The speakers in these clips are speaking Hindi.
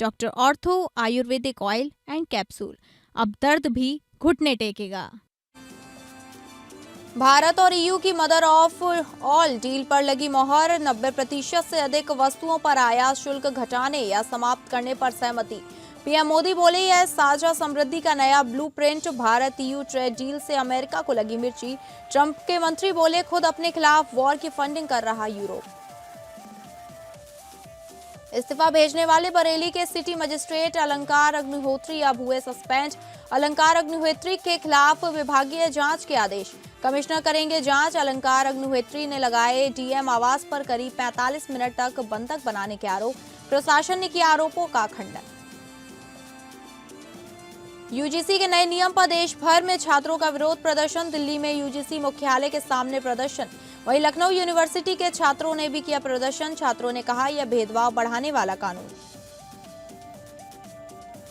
Doctor ortho Ayurvedic oil and capsule. अब दर्द भी घुटने टेकेगा। भारत और ईयू की मदर ऑफ ऑल डील पर लगी मोहर। 90% से अधिक वस्तुओं पर आयात शुल्क घटाने या समाप्त करने पर सहमति। पीएम मोदी बोले, यह साझा समृद्धि का नया blueprint. Bharat EU trade deal से अमेरिका को लगी मिर्ची। ट्रंप के मंत्री बोले, खुद अपने खिलाफ वॉर की फंडिंग कर रहा यूरोप। इस्तीफा भेजने वाले बरेली के सिटी मजिस्ट्रेट अलंकार अग्निहोत्री अब हुए सस्पेंड। अलंकार अग्निहोत्री के खिलाफ विभागीय जांच के आदेश। कमिश्नर करेंगे जांच। अलंकार अग्निहोत्री ने लगाए डीएम आवास पर करीब 45 मिनट तक बंधक बनाने के आरोप। प्रशासन ने किया आरोपों का खंडन। यूजीसी के नए नियम पर देश भर में छात्रों का विरोध प्रदर्शन। दिल्ली में यूजीसी मुख्यालय के सामने प्रदर्शन। वहीं लखनऊ यूनिवर्सिटी के छात्रों ने भी किया प्रदर्शन। छात्रों ने कहा, यह भेदभाव बढ़ाने वाला कानून।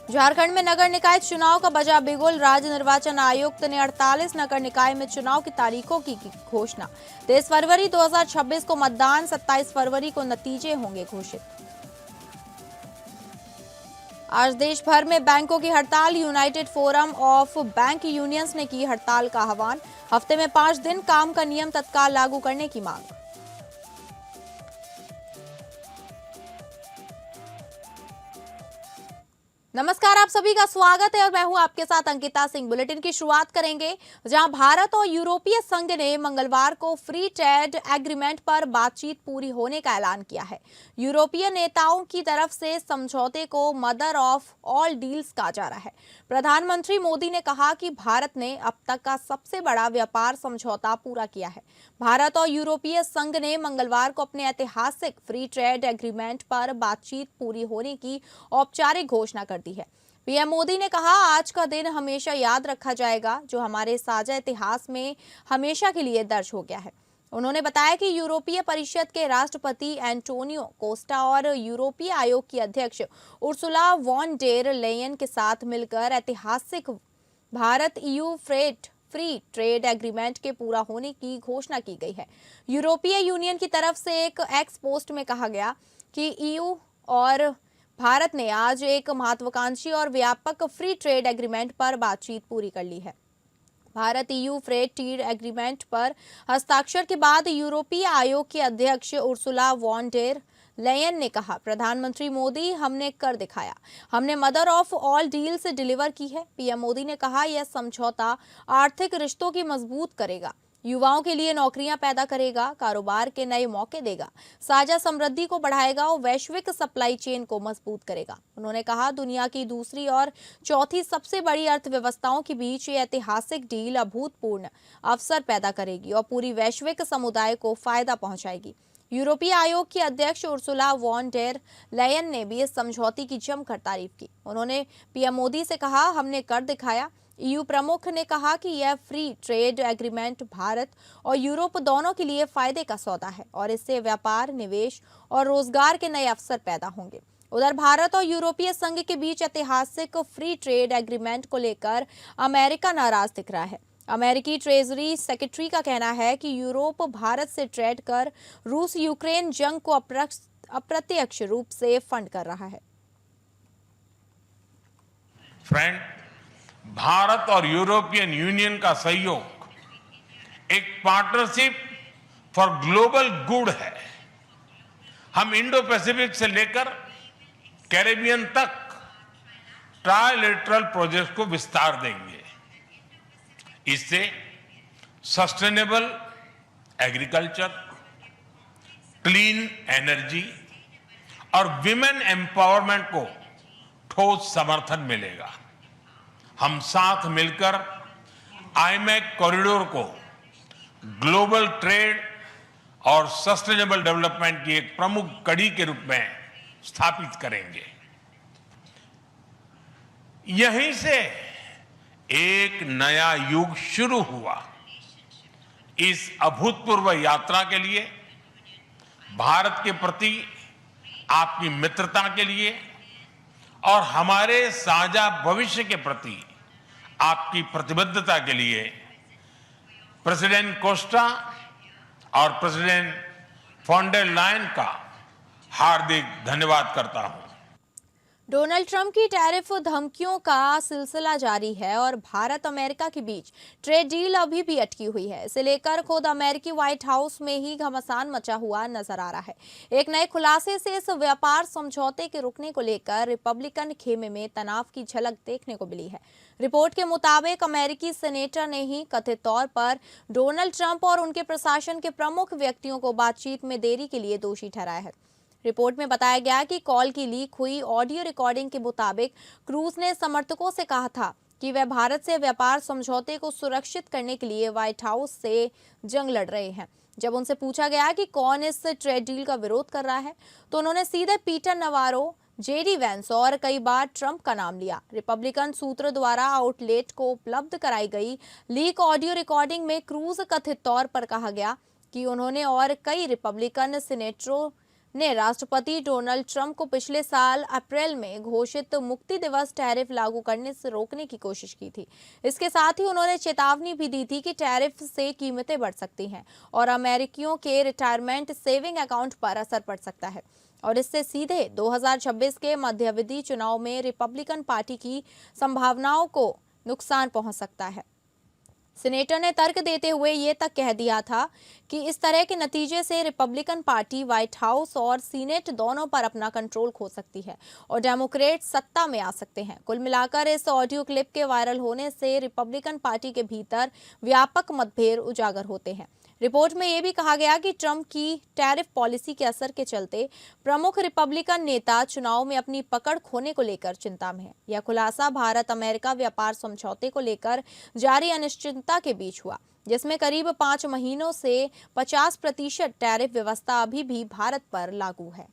झारखंड में नगर निकाय चुनाव का बजा बिगुल। राज्य निर्वाचन आयुक्त ने 48 नगर निकाय में चुनाव की तारीखों की घोषणा। 23 फरवरी 2026 को मतदान, 27 फरवरी को नतीजे होंगे घोषित। आज देश भर में बैंकों की हड़ताल। United forum of bank unions ने की हड़ताल का आह्वान। हफ्ते में 5 दिन काम का नियम तत्काल लागू करने की मांग। नमस्कार, आप सभी का स्वागत है और मैं हूं आपके साथ अंकिता सिंह। बुलेटिन की शुरुआत करेंगे जहां भारत और यूरोपीय संघ ने मंगलवार को फ्री ट्रेड एग्रीमेंट पर बातचीत पूरी होने का ऐलान किया है। यूरोपीय नेताओं की तरफ से समझौते को मदर ऑफ ऑल डील्स कहा जा रहा है। प्रधानमंत्री मोदी ने कहा कि भारत ने अब तक का सबसे बड़ा व्यापार समझौता पूरा किया है। भारत और यूरोपीय संघ ने मंगलवार को अपने ऐतिहासिक फ्री ट्रेड एग्रीमेंट पर बातचीत पूरी होने की औपचारिक घोषणा कर दी है। पीएम मोदी ने कहा, आज का दिन हमेशा याद रखा जाएगा, जो हमारे साझा इतिहास में हमेशा के लिए दर्ज हो गया है। उन्होंने बताया कि यूरोपीय परिषद के राष्ट्रपति एंटोनियो कोस्टा और यूरोपीय आयोग की अध्यक्ष उर्सुला वॉन डेर लेयन के साथ मिलकर ऐतिहासिक Bharat EU free trade agreement के पूरा होने की घोषणा की गई है। यूरोपीय यूनियन की तरफ से एक एक्स पोस्ट में कहा गया कि ईयू और भारत ने आज एक महत्वाकांक्षी और व्यापक फ्री ट्रेड एग्रीमेंट पर बातचीत पूरी कर ली है। Bharat EU free trade agreement पर हस्ताक्षर के बाद यूरोपीय आयोग के अध्यक्ष उर्सुला वॉन डेर लेयन ने कहा, प्रधानमंत्री मोदी, हमने कर दिखाया। हमने मदर ऑफ ऑल डील से डिलीवर की है। पीएम मोदी ने कहा, यह समझौता आर्थिक रिश्तों की मजबूत करेगा, युवाओं के लिए नौकरियां पैदा करेगा, कारोबार के नए मौके देगा, साझा समृद्धि को बढ़ाएगा और वैश्विक सप्लाई चेन को मजबूत करेगा। उन्होंने कहा, दुनिया की दूसरी और चौथी सबसे बड़ी अर्थव्यवस्थाओं के बीच ये ऐतिहासिक डील अभूतपूर्व अवसर पैदा करेगी और पूरी वैश्विक समुदाय को फायदा पहुंचाएगी। यूरोपीय आयोग की अध्यक्ष उर्सुला वॉन डेर लेयन ने भी इस समझौते की जमकर तारीफ की। उन्होंने पीएम मोदी से कहा, हमने कर दिखाया। ईयू प्रमुख ने कहा कि यह फ्री ट्रेड एग्रीमेंट भारत और यूरोप दोनों के लिए फायदे का सौदा है और इससे व्यापार, निवेश और रोजगार के नए अवसर पैदा होंगे। उधर भारत और यूरोपीय संघ के बीच ऐतिहासिक फ्री ट्रेड एग्रीमेंट को लेकर अमेरिका नाराज दिख रहा है। अमेरिकी ट्रेजरी सेक्रेटरी का कहना है कि यूरोप भारत से ट्रेड कर रूस यूक्रेन जंग को अप्रत्यक्ष रूप से फंड कर रहा है। फ्रेंड, भारत और यूरोपियन यूनियन का सहयोग एक पार्टनरशिप फॉर ग्लोबल गुड है। हम इंडो पैसिफिक से लेकर कैरेबियन तक ट्राइलेटरल प्रोजेक्ट को विस्तार देंगे। इससे सस्टेनेबल एग्रीकल्चर, क्लीन एनर्जी और विमेन एम्पावरमेंट को ठोस समर्थन मिलेगा। हम साथ मिलकर आईमैक कॉरिडोर को ग्लोबल ट्रेड और सस्टेनेबल डेवलपमेंट की एक प्रमुख कड़ी के रूप में स्थापित करेंगे। यहीं से एक नया युग शुरू हुआ। इस अभूतपूर्व यात्रा के लिए, भारत के प्रति आपकी मित्रता के लिए और हमारे साझा भविष्य के प्रति आपकी प्रतिबद्धता के लिए प्रेसिडेंट कोस्टा और प्रेसिडेंट फॉन डेर लायन का हार्दिक धन्यवाद करता हूं। डोनाल्ड ट्रंप की टैरिफ धमकियों का सिलसिला जारी है और भारत अमेरिका के बीच ट्रेड डील अभी भी अटकी हुई है। इसे लेकर खुद अमेरिकी व्हाइट हाउस में ही घमासान मचा हुआ नजर आ रहा है। एक नए खुलासे से इस व्यापार समझौते के रुकने को लेकर रिपब्लिकन खेमे में तनाव की झलक देखने को मिली है। रिपोर्ट के मुताबिक अमेरिकी सेनेटर ने ही कथित तौर पर डोनाल्ड ट्रंप और उनके प्रशासन के प्रमुख व्यक्तियों को बातचीत में देरी के लिए दोषी ठहराया है। रिपोर्ट में बताया गया कि कॉल की लीक हुई ऑडियो रिकॉर्डिंग के मुताबिक क्रूज ने समर्थकों से कहा था कि वे भारत से व्यापार समझौते को सुरक्षित करने के लिए व्हाइट हाउस से जंग लड़ रहे हैं। जब उनसे पूछा गया कि कौन इस ट्रेड डील का विरोध कर रहा है, तो उन्होंने सीधे पीटर नवारो, जेडी वैंस और कई बार ट्रंप का नाम लिया। रिपब्लिकन सूत्र द्वारा आउटलेट को उपलब्ध कराई गई लीक ऑडियो रिकॉर्डिंग में क्रूज कथित तौर पर कहा गया कि उन्होंने और कई रिपब्लिकन सीनेटरों ने राष्ट्रपति डोनाल्ड ट्रंप को पिछले साल अप्रैल में घोषित मुक्ति दिवस टैरिफ लागू करने से रोकने की कोशिश की थी। इसके साथ ही उन्होंने चेतावनी भी दी थी कि टैरिफ से कीमतें बढ़ सकती हैं और अमेरिकियों के रिटायरमेंट सेविंग अकाउंट पर असर पड़ सकता है और इससे सीधे 2026 के मध्यावधि चुनाव में रिपब्लिकन पार्टी की संभावनाओं को नुकसान पहुंच सकता है। सीनेटर ने तर्क देते हुए ये तक कह दिया था कि इस तरह के नतीजे से रिपब्लिकन पार्टी व्हाइट हाउस और सीनेट दोनों पर अपना कंट्रोल खो सकती है और डेमोक्रेट सत्ता में आ सकते हैं। कुल मिलाकर इस ऑडियो क्लिप के वायरल होने से रिपब्लिकन पार्टी के भीतर व्यापक मतभेद उजागर होते हैं। रिपोर्ट में यह भी कहा गया कि ट्रंप की टैरिफ पॉलिसी के असर के चलते प्रमुख रिपब्लिकन नेता चुनाव में अपनी पकड़ खोने को लेकर चिंता में है। यह खुलासा भारत अमेरिका व्यापार समझौते को लेकर जारी अनिश्चितता के बीच हुआ, जिसमें करीब 5 महीनों से 50% टैरिफ व्यवस्था अभी भी भारत पर लागू है।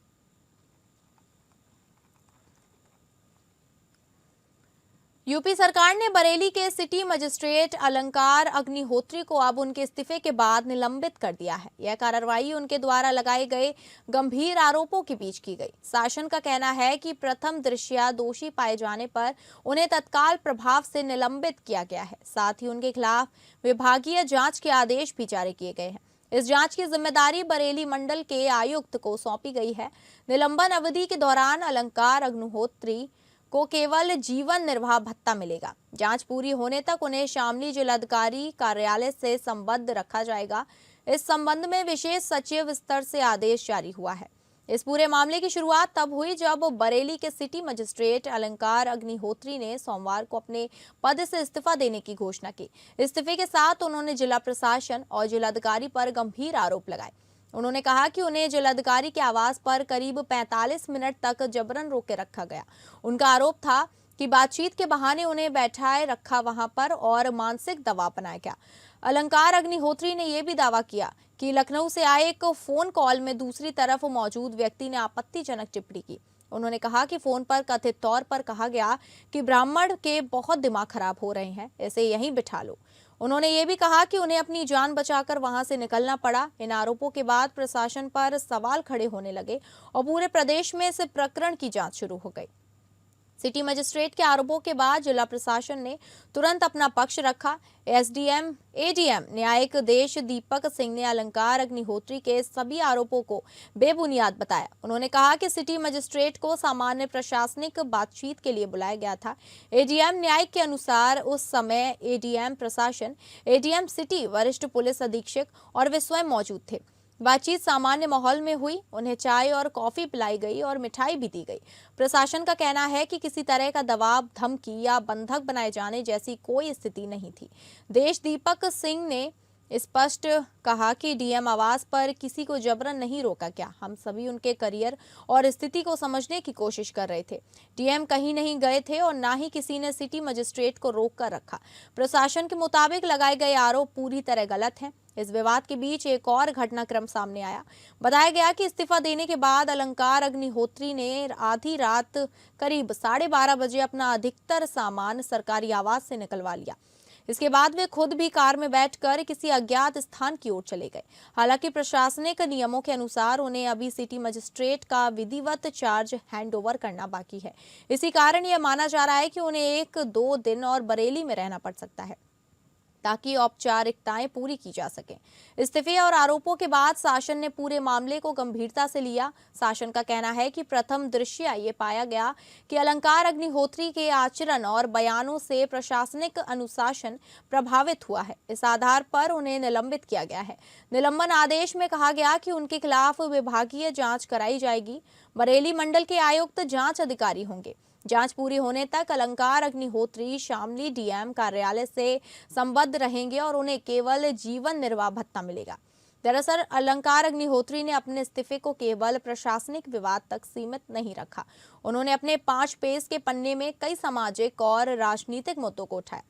यूपी सरकार ने बरेली के सिटी मजिस्ट्रेट अलंकार अग्निहोत्री को अब उनके इस्तीफे के बाद निलंबित कर दिया है। यह कार्रवाई उनके द्वारा लगाए गए गंभीर आरोपों के बीच की गई। शासन का कहना है कि प्रथम दृष्टया दोषी पाए जाने पर उन्हें तत्काल प्रभाव से निलंबित किया गया है। साथ ही उनके खिलाफ विभागीय जांच के आदेश भी जारी किए गए हैं। इस जांच की जिम्मेदारी बरेली मंडल के आयुक्त को सौंपी गई है। निलंबन अवधि के दौरान अलंकार अग्निहोत्री को केवल जीवन निर्वाह भत्ता मिलेगा। जांच पूरी होने तक उन्हें शामली जिलाधिकारी कार्यालय से संबद्ध रखा जाएगा। इस संबंध में विशेष सचिव स्तर से आदेश जारी हुआ है। इस पूरे मामले की शुरुआत तब हुई जब बरेली के सिटी मजिस्ट्रेट अलंकार अग्निहोत्री ने सोमवार को अपने पद से इस्तीफा देने की घोषणा की। इस्तीफे के साथ उन्होंने जिला प्रशासन और जिलाधिकारी पर गंभीर आरोप लगाए। उन्होंने कहा कि उन्हें जिलाधिकारी के आवास पर करीब 45 मिनट तक जबरन रोक के रखा गया। उनका आरोप था कि बातचीत के बहाने उन्हें बैठाए रखा वहां पर और मानसिक दबाव बनाया गया। अलंकार अग्निहोत्री ने यह भी दावा किया कि लखनऊ से आए एक फोन कॉल में दूसरी तरफ मौजूद व्यक्ति ने आपत्तिजनक टिप्पणी की। उन्होंने कहा कि फोन पर कथित तौर पर कहा गया कि ब्राह्मण के बहुत दिमाग खराब हो रहे हैं, इसे यहीं बिठा लो। उन्होंने ये भी कहा कि उन्हें अपनी जान बचाकर वहां से निकलना पड़ा। इन आरोपों के बाद प्रशासन पर सवाल खड़े होने लगे और पूरे प्रदेश में इस प्रकरण की जांच शुरू हो गई। सिटी मजिस्ट्रेट के आरोपों के बाद जिला प्रशासन ने तुरंत अपना पक्ष रखा। एडीएम न्यायिक देश दीपक सिंह ने अलंकार अग्निहोत्री के सभी आरोपों को बेबुनियाद बताया। उन्होंने कहा कि सिटी मजिस्ट्रेट को सामान्य प्रशासनिक बातचीत के लिए बुलाया गया था। एडीएम न्यायिक के अनुसार उस समय एडीएम प्रशासन, एडीएम सिटी, वरिष्ठ पुलिस अधीक्षक और वे स्वयं मौजूद थे। बातचीत सामान्य माहौल में हुई। उन्हें चाय और कॉफी पिलाई गई और मिठाई भी दी गई। प्रशासन का कहना है कि किसी तरह का दबाव, धमकी या बंधक बनाए जाने जैसी कोई स्थिति नहीं थी। देश दीपक सिंह ने स्पष्ट कहा कि डीएम आवास पर किसी को जबरन नहीं रोका गया। हम सभी उनके करियर और स्थिति को समझने की कोशिश कर रहे थे। डीएम कहीं नहीं गए थे और ना ही किसी ने सिटी मजिस्ट्रेट को रोक कर रखा। प्रशासन के मुताबिक लगाए गए आरोप पूरी तरह गलत हैं। इस विवाद के बीच एक और घटनाक्रम सामने आया। बताया गया कि इस्तीफा देने के बाद अलंकार अग्निहोत्री ने आधी रात करीब 12:30 बजे अपना अधिकतर सामान सरकारी आवास से निकलवा लिया। इसके बाद वे खुद भी कार में बैठकर किसी अज्ञात स्थान की ओर चले गए। हालांकि प्रशासनिक नियमों के अनुसार उन्हें अभी सिटी मजिस्ट्रेट का विधिवत चार्ज हैंडओवर करना बाकी है। इसी कारण यह माना जा रहा है कि उन्हें 1-2 दिन और बरेली में रहना पड़ सकता है। ताकि औपचारिकताएं पूरी की जा सकें। इस्तीफे और आरोपों के बाद शासन ने पूरे मामले को गंभीरता से लिया। शासन का कहना है कि प्रथम दृष्टया ये पाया गया कि अलंकार अग्निहोत्री के आचरण और बयानों से प्रशासनिक अनुशासन प्रभावित हुआ है। इस आधार पर उन्हें निलंबित किया गया है। निलंबन आदेश में कहा गया कि उनके खिलाफ विभागीय जांच कराई जाएगी। बरेली मंडल के आयुक्त जांच अधिकारी होंगे। जांच पूरी होने तक अलंकार अग्निहोत्री शामली डीएम कार्यालय से संबद्ध रहेंगे और उन्हें केवल जीवन निर्वाह भत्ता मिलेगा। दरअसल अलंकार अग्निहोत्री ने अपने इस्तीफे को केवल प्रशासनिक विवाद तक सीमित नहीं रखा। उन्होंने अपने 5 पेज के पन्ने में कई सामाजिक और राजनीतिक मुद्दों को उठाया।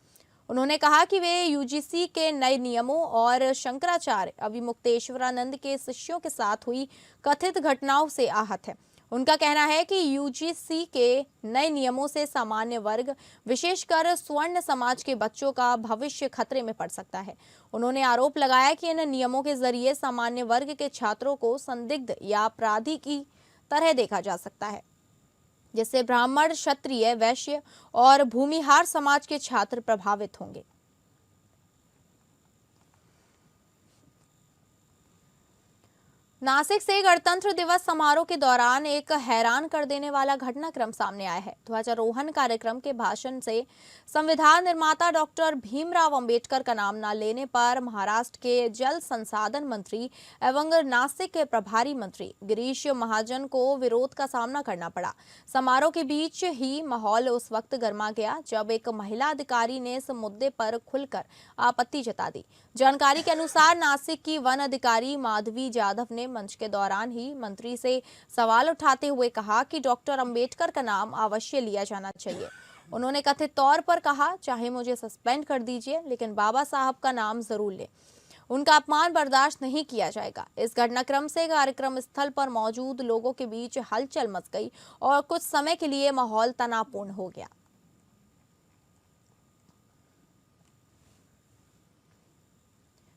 उन्होंने कहा कि वे यूजीसी के नए नियमों और शंकराचार्य अविमुक्तेश्वरानंद के शिष्यों के साथ हुई कथित घटनाओं से आहत है। उनका कहना है कि यूजीसी के नए नियमों से सामान्य वर्ग, विशेषकर स्वर्ण समाज के बच्चों का भविष्य खतरे में पड़ सकता है। उन्होंने आरोप लगाया कि इन नियमों के जरिए सामान्य वर्ग के छात्रों को संदिग्ध या अपराधी की तरह देखा जा सकता है, जिससे ब्राह्मण, क्षत्रिय, वैश्य और भूमिहार समाज के छात्र प्रभावित होंगे। नासिक से गणतंत्र दिवस समारोह के दौरान एक हैरान कर देने वाला घटनाक्रम सामने आया है। ध्वजारोहण कार्यक्रम के भाषण से संविधान निर्माता डॉक्टर भीमराव अंबेडकर का नाम न लेने पर महाराष्ट्र के जल संसाधन मंत्री एवं नासिक के प्रभारी मंत्री गिरीश महाजन को विरोध का सामना करना पड़ा। समारोह के बीच ही माहौल उस वक्त गर्मा गया जब एक महिला अधिकारी ने इस मुद्दे पर खुलकर आपत्ति जता दी। जानकारी के अनुसार नासिक की वन अधिकारी माधवी जाधव ने मंच के दौरान ही मंत्री से सवाल उठाते हुए कहा कि डॉक्टर अंबेडकर का नाम अवश्य लिया जाना चाहिए। उन्होंने कथित तौर पर कहा, चाहे मुझे सस्पेंड कर दीजिए, लेकिन बाबा साहब का नाम जरूर ले। उनका अपमान बर्दाश्त नहीं किया जाएगा। इस घटनाक्रम से कार्यक्रम स्थल पर मौजूद लोगों के बीच हलचल मच गई और कुछ समय के लिए माहौल तनावपूर्ण हो गया।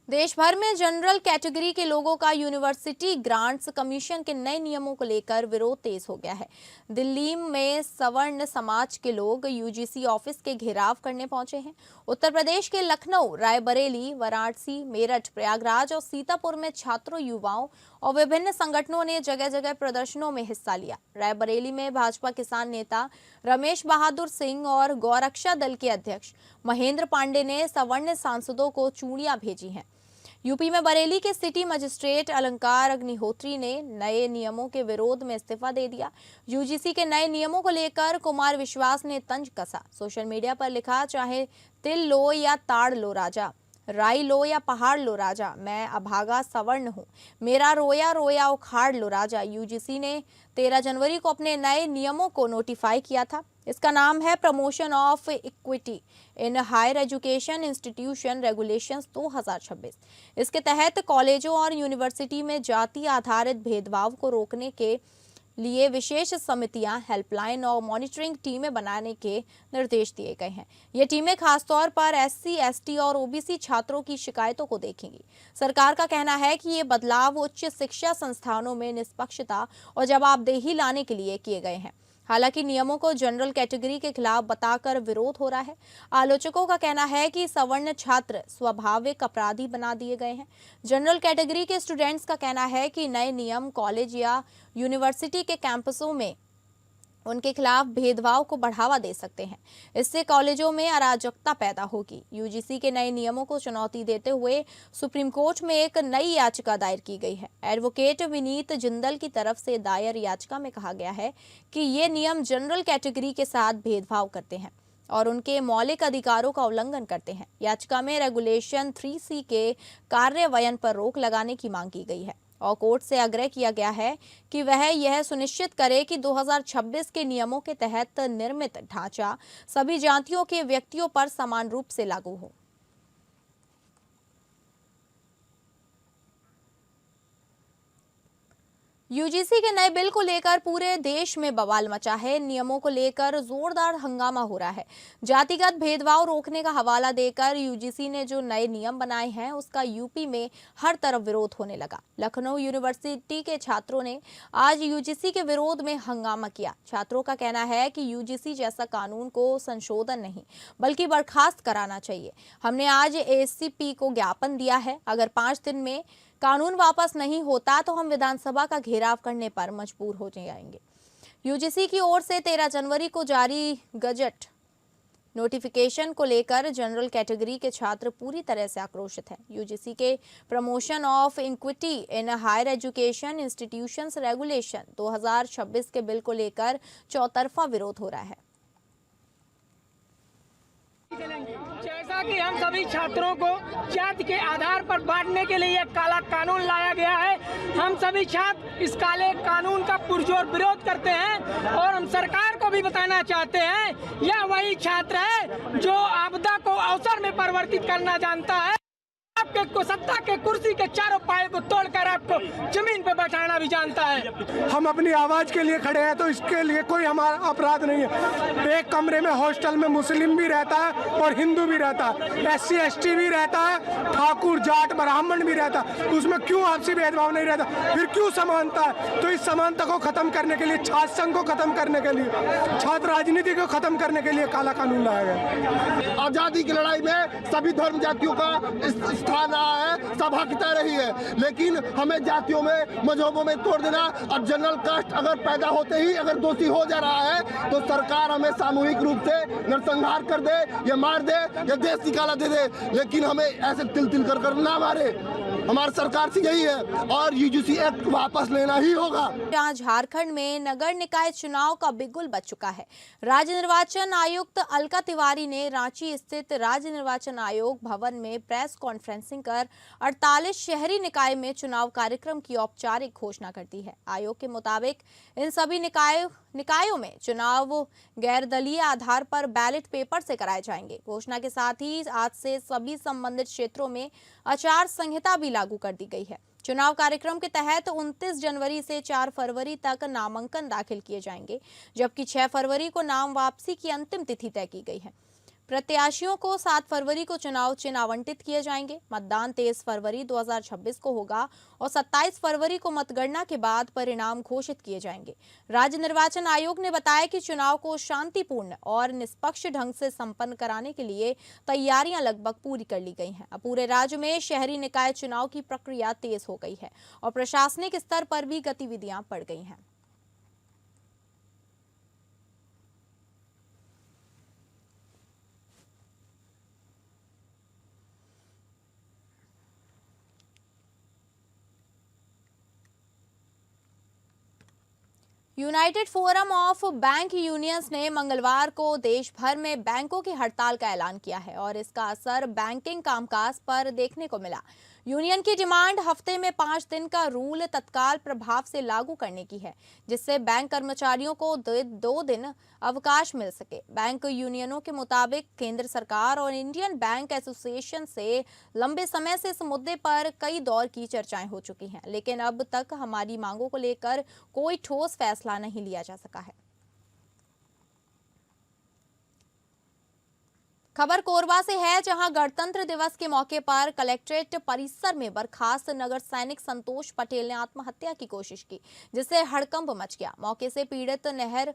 देश भर में जनरल कैटेगरी के लोगों का यूनिवर्सिटी ग्रांट्स कमीशन के नए नियमों को लेकर विरोध तेज हो गया है। दिल्ली में सवर्ण समाज के लोग यूजीसी ऑफिस के घेराव करने पहुंचे हैं। उत्तर प्रदेश के लखनऊ, रायबरेली, वाराणसी, मेरठ, प्रयागराज और सीतापुर में छात्रों, युवाओं और विभिन्न संगठनों ने जगह जगह प्रदर्शनों में हिस्सा लिया। रायबरेली में भाजपा किसान नेता रमेश बहादुर सिंह और गौरक्षा दल के अध्यक्ष महेंद्र पांडे ने सवर्ण सांसदों को चूड़ियां भेजी हैं। यूपी में बरेली के सिटी मजिस्ट्रेट अलंकार अग्निहोत्री ने नए नियमों के विरोध में इस्तीफा दे दिया। यूजीसी के नए नियमों को लेकर कुमार विश्वास ने तंज कसा। सोशल मीडिया पर लिखा, चाहे तिल लो या ताड़ लो राजा, राई लो या पहाड़ लो राजा, मैं अभागा सवर्ण हूँ, मेरा रोया रोया उखाड़ लो राजा। यूजीसी ने 13 जनवरी को अपने नए नियमों को नोटिफाई किया था। इसका नाम है promotion of equity in higher education institution regulations 2026। इसके तहत कॉलेजों और यूनिवर्सिटी में जाति आधारित भेदभाव को रोकने के लिए विशेष समितियां, हेल्पलाइन और मॉनिटरिंग टीमें बनाने के निर्देश दिए गए हैं। ये टीमें खासतौर पर एससी, एसटी और ओबीसी छात्रों की शिकायतों को देखेंगी। सरकार का कहना है कि ये बदलाव उच्च शिक्षा संस्थानों में निष्पक्षता और जवाबदेही लाने के लिए किए गए हैं। हालांकि नियमों को जनरल कैटेगरी के खिलाफ बताकर विरोध हो रहा है। आलोचकों का कहना है कि सवर्ण छात्र स्वाभाविक अपराधी बना दिए गए हैं। जनरल कैटेगरी के स्टूडेंट्स का कहना है कि नए नियम कॉलेज या यूनिवर्सिटी के कैंपसों में उनके खिलाफ भेदभाव को बढ़ावा दे सकते हैं। इससे कॉलेजों में अराजकता पैदा होगी। यूजीसी के नए नियमों को चुनौती देते हुए सुप्रीम कोर्ट में एक नई याचिका दायर की गई है। एडवोकेट विनीत जिंदल की तरफ से दायर याचिका में कहा गया है कि ये नियम जनरल कैटेगरी के साथ भेदभाव करते हैं और उनके मौलिक अधिकारों का उल्लंघन करते हैं। याचिका में रेगुलेशन 3C के कार्यान्वयन पर रोक लगाने की मांग की गई है और कोर्ट से आग्रह किया गया है कि वह यह सुनिश्चित करे कि 2026 के नियमों के तहत निर्मित ढांचा सभी जातियों के व्यक्तियों पर समान रूप से लागू हो। यूजीसी के नए बिल को लेकर पूरे देश में बवाल मचा है। नियमों को लेकर जोरदार हंगामा हो रहा है। जातिगत भेदभाव रोकने का हवाला देकर यूजीसी ने जो नए नियम बनाए हैं उसका यूपी में हर तरफ विरोध होने लगा। लखनऊ यूनिवर्सिटी के छात्रों ने आज यूजीसी के विरोध में हंगामा किया। छात्रों का कहना है कि यूजीसी जैसा कानून को संशोधन नहीं बल्कि बर्खास्त कराना चाहिए। हमने आज एसीपी को ज्ञापन दिया है। अगर 5 दिन में कानून वापस नहीं होता तो हम विधानसभा का घेराव करने पर मजबूर हो जाएंगे। यूजीसी की ओर से 13 जनवरी को जारी गजट नोटिफिकेशन को लेकर जनरल कैटेगरी के छात्र पूरी तरह से आक्रोशित हैं। यूजीसी के promotion of equity in higher education institutions regulation 2026 के बिल को लेकर चौतरफा विरोध हो रहा है। जैसा कि हम सभी छात्रों को जाति के आधार पर बांटने के लिए एक काला कानून लाया गया है, हम सभी छात्र इस काले कानून का पुरजोर विरोध करते हैं और हम सरकार को भी बताना चाहते हैं यह वही छात्र है जो आपदा को अवसर में परिवर्तित करना जानता है। आपके सत्ता के कुर्सी के चारों पाए को तोड़कर आपको जमीन पे बैठाना भी जानता है। हम अपनी आवाज के लिए खड़े हैं तो इसके लिए कोई हमारा अपराध नहीं है। एक कमरे में हॉस्टल में मुस्लिम भी रहता है और हिंदू भी रहता है, SC ST भी रहता है, ठाकुर जाट ब्राह्मण भी रहता है। उसमें क्यों आपसी भेदभाव नहीं रहता? फिर क्यों समानता है? तो इस समानता को खत्म करने के लिए, छात्र संघ को खत्म करने के लिए, छात्र राजनीति को खत्म करने के लिए काला कानून लाया गया। आजादी की लड़ाई में सभी धर्म जातियों का स्थान रहा है, सब हकता रही है, लेकिन हमें जातियों में मजहबों में तोड़ देना और जनरल कास्ट अगर पैदा होते ही अगर दोषी हो जा रहा है तो सरकार हमें सामूहिक रूप से नरसंहार कर दे या मार दे या देश निकाला दे दे, लेकिन हमें ऐसे तिल तिल कर ना मारे। हमारी सरकार से यही है और यूजीसी एक्ट वापस लेना ही होगा। जहां झारखंड में नगर निकाय चुनाव का बिगुल बज चुका है। राज्य निर्वाचन आयुक्त अलका तिवारी ने रांची स्थित राज्य निर्वाचन आयोग भवन में प्रेस कॉन्फ्रेंसिंग कर 48 शहरी निकाय में चुनाव कार्यक्रम की औपचारिक घोषणा कर दी है। आयोग के मुताबिक इन सभी निकायों में चुनाव गैर दलीय आधार पर बैलेट पेपर से कराए जाएंगे। घोषणा के साथ ही आज से सभी संबंधित क्षेत्रों में आचार संहिता भी लागू कर दी गई है। चुनाव कार्यक्रम के तहत 29 जनवरी से 4 फरवरी तक नामांकन दाखिल किए जाएंगे, जबकि 6 फरवरी को नाम वापसी की अंतिम तिथि तय की गई है। प्रत्याशियों को 7 फरवरी को चुनाव चिन्ह आवंटित किए जाएंगे। मतदान 23 फरवरी 2026 को होगा और 27 फरवरी को मतगणना के बाद परिणाम घोषित किए जाएंगे। राज्य निर्वाचन आयोग ने बताया कि चुनाव को शांतिपूर्ण और निष्पक्ष ढंग से संपन्न कराने के लिए तैयारियां लगभग पूरी कर ली गई हैं। अब पूरे राज्य में शहरी निकाय चुनाव की प्रक्रिया तेज हो गई है और प्रशासनिक स्तर पर भी गतिविधियां बढ़ गई हैं। United forum of bank unions ने मंगलवार को देश भर में बैंकों की हड़ताल का ऐलान किया है और इसका असर बैंकिंग कामकाज पर देखने को मिला। यूनियन की डिमांड हफ्ते में 5 दिन का रूल तत्काल प्रभाव से लागू करने की है, जिससे बैंक कर्मचारियों को 2 दिन अवकाश मिल सके। बैंक यूनियनों के मुताबिक केंद्र सरकार और इंडियन बैंक एसोसिएशन से लंबे समय से इस मुद्दे पर कई दौर की चर्चाएं हो चुकी हैं, लेकिन अब तक हमारी मांगों को लेकर कोई ठोस फैसला नहीं लिया जा सका है। खबर कोरबा से है, जहां गणतंत्र दिवस के मौके पर कलेक्ट्रेट परिसर में बर्खास्त नगर सैनिक संतोष पटेल ने आत्महत्या की कोशिश की, जिससे हड़कंप मच गया। मौके से पीड़ित नहर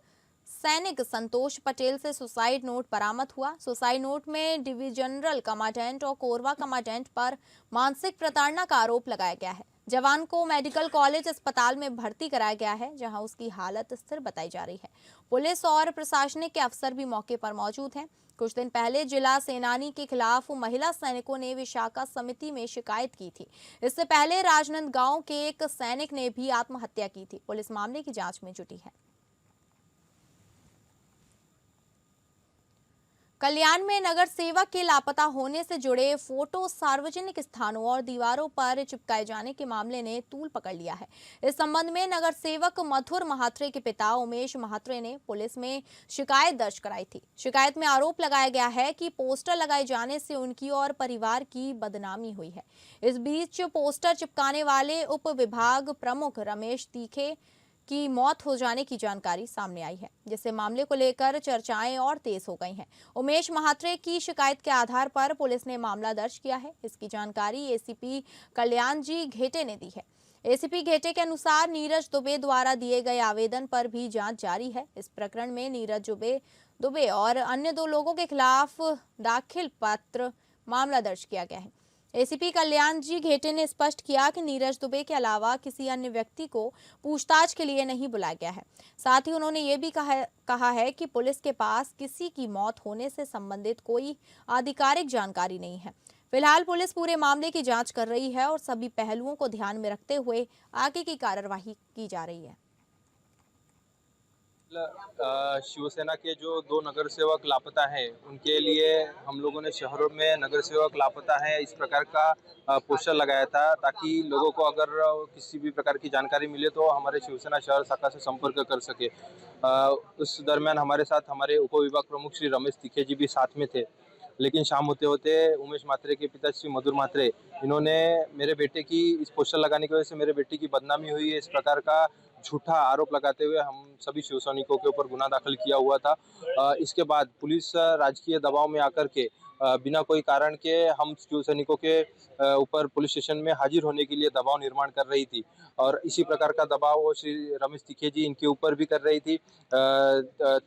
सैनिक संतोष पटेल से सुसाइड नोट बरामद हुआ। सुसाइड नोट में डिविजनल कमांडेंट और कोरबा कमांडेंट पर मानसिक प्रताड़ना का आरोप लगाया गया है। जवान को मेडिकल कॉलेज अस्पताल में भर्ती कराया गया है, जहां उसकी हालत स्थिर बताई जा रही है। पुलिस और प्रशासनिक के अफसर भी मौके पर मौजूद हैं। कुछ दिन पहले जिला सेनानी के खिलाफ महिला सैनिकों ने विशाखा समिति में शिकायत की थी। इससे पहले राजनांदगांव के एक सैनिक ने भी आत्महत्या की थी। पुलिस मामले की जांच में जुटी है। कल्याण में नगर सेवक के लापता होने से जुड़े फोटो सार्वजनिक स्थानों और दीवारों पर चिपकाए जाने के मामले ने तूल पकड़ लिया है। इस संबंध में नगर सेवक मथुर महात्रे के पिता उमेश महात्रे ने पुलिस में शिकायत दर्ज कराई थी। शिकायत में आरोप लगाया गया है कि पोस्टर लगाए जाने से उनकी और परिवार की बदनामी हुई है। इस बीच पोस्टर चिपकाने वाले उप विभाग प्रमुख रमेश तीखे की मौत हो जाने की जानकारी सामने आई है, जिससे मामले को लेकर चर्चाएं और तेज हो गई हैं। उमेश महात्रे की शिकायत के आधार पर पुलिस ने मामला दर्ज किया है। इसकी जानकारी एसीपी कल्याण जी घेटे ने दी है। एसीपी घेटे के अनुसार नीरज दुबे द्वारा दिए गए आवेदन पर भी जांच जारी है। इस प्रकरण में नीरज दुबे और अन्य 2 लोगों के खिलाफ दाखिल पत्र मामला दर्ज किया गया है। एसीपी कल्याण जी घेटे ने स्पष्ट किया कि नीरज दुबे के अलावा किसी अन्य व्यक्ति को पूछताछ के लिए नहीं बुलाया गया है। साथ ही उन्होंने ये भी कहा है कि पुलिस के पास किसी की मौत होने से संबंधित कोई आधिकारिक जानकारी नहीं है। फिलहाल पुलिस पूरे मामले की जांच कर रही है और सभी पहलुओं को ध्यान में रखते हुए आगे की कार्यवाही की जा रही है। शिवसेना के जो 2 नगर सेवक लापता हैं, उनके लिए हम लोगों ने शहरों में नगर सेवक लापता है इस प्रकार का पोस्टर लगाया था, ताकि लोगों को अगर किसी भी प्रकार की जानकारी मिले तो हमारे शिवसेना शहर शाखा से संपर्क कर सके। उस दरमियान हमारे साथ हमारे उप विभाग प्रमुख श्री रमेश तीखे जी भी साथ में थे, लेकिन शाम होते होते उमेश महात्रे के पिता श्री मधुर महात्रे इन्होंने मेरे बेटे की इस पोस्टर लगाने की वजह से मेरे बेटे की बदनामी हुई है, इस प्रकार का झूठा आरोप लगाते हुए हम सभी शिव सैनिकों के ऊपर गुनाह दाखिल किया हुआ था। इसके बाद पुलिस राजकीय दबाव में आकर के बिना कोई कारण के हम शिव सैनिकों के ऊपर पुलिस स्टेशन में हाजिर होने के लिए दबाव निर्माण कर रही थी, और इसी प्रकार का दबाव वो श्री रमेश तीखे जी इनके ऊपर भी कर रही थी।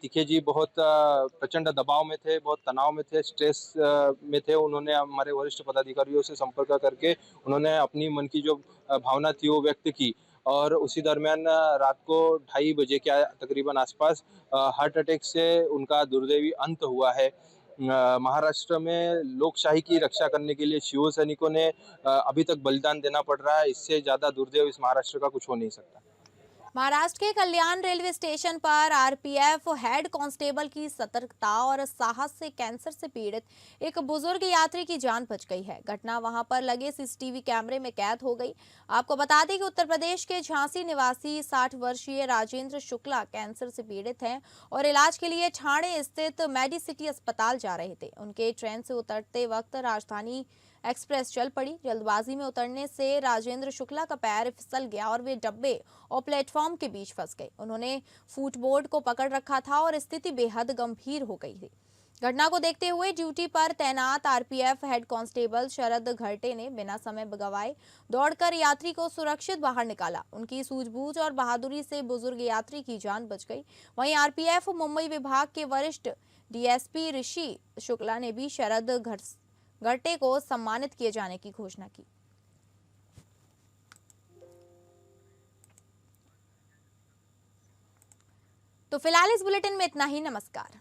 तीखे जी बहुत प्रचंड दबाव में थे, बहुत तनाव में थे, स्ट्रेस में थे। उन्होंने हमारे वरिष्ठ पदाधिकारियों से संपर्क करके उन्होंने अपनी मन की जो भावना थी वो व्यक्त की, और उसी दरमियान रात को 2:30 बजे के तकरीबन आसपास हार्ट अटैक से उनका दुर्दैवी अंत हुआ है। महाराष्ट्र में लोकशाही की रक्षा करने के लिए शिव सैनिकों ने अभी तक बलिदान देना पड़ रहा है। इससे ज़्यादा दुर्दैव इस महाराष्ट्र का कुछ हो नहीं सकता। महाराष्ट्र के कल्याण रेलवे स्टेशन पर आरपीएफ हेड कांस्टेबल की सतर्कता और साहस से कैंसर से पीड़ित एक बुजुर्ग यात्री की जान बच गई है। घटना वहां पर लगे सीसीटीवी कैमरे में कैद हो गई। आपको बता दें कि उत्तर प्रदेश के झांसी निवासी 60 वर्षीय राजेंद्र शुक्ला कैंसर से पीड़ित हैं और इलाज के लिए ठाणे स्थित मेडिसिटी अस्पताल जा रहे थे। उनके ट्रेन से उतरते वक्त राजधानी एक्सप्रेस चल पड़ी। जल्दबाजी में उतरने से राजेंद्र शुक्ला का पैर फिसल गया और वे डब्बे और प्लेटफॉर्म के बीच फंस गए। उन्होंने फुटबोर्ड को पकड़ रखा था और स्थिति बेहद गंभीर हो गई थी। घटना को देखते हुए ड्यूटी पर तैनात आरपीएफ हेड कांस्टेबल शरद घरटे ने बिना समय गंवाए दौड़कर यात्री को सुरक्षित बाहर निकाला। उनकी सूझबूझ और बहादुरी से बुजुर्ग यात्री की जान बच गई। वहीं आरपीएफ मुंबई विभाग के वरिष्ठ डीएसपी ऋषि शुक्ला ने भी शरद घरटे को सम्मानित किए जाने की घोषणा की। तो फिलहाल इस बुलेटिन में इतना ही। नमस्कार।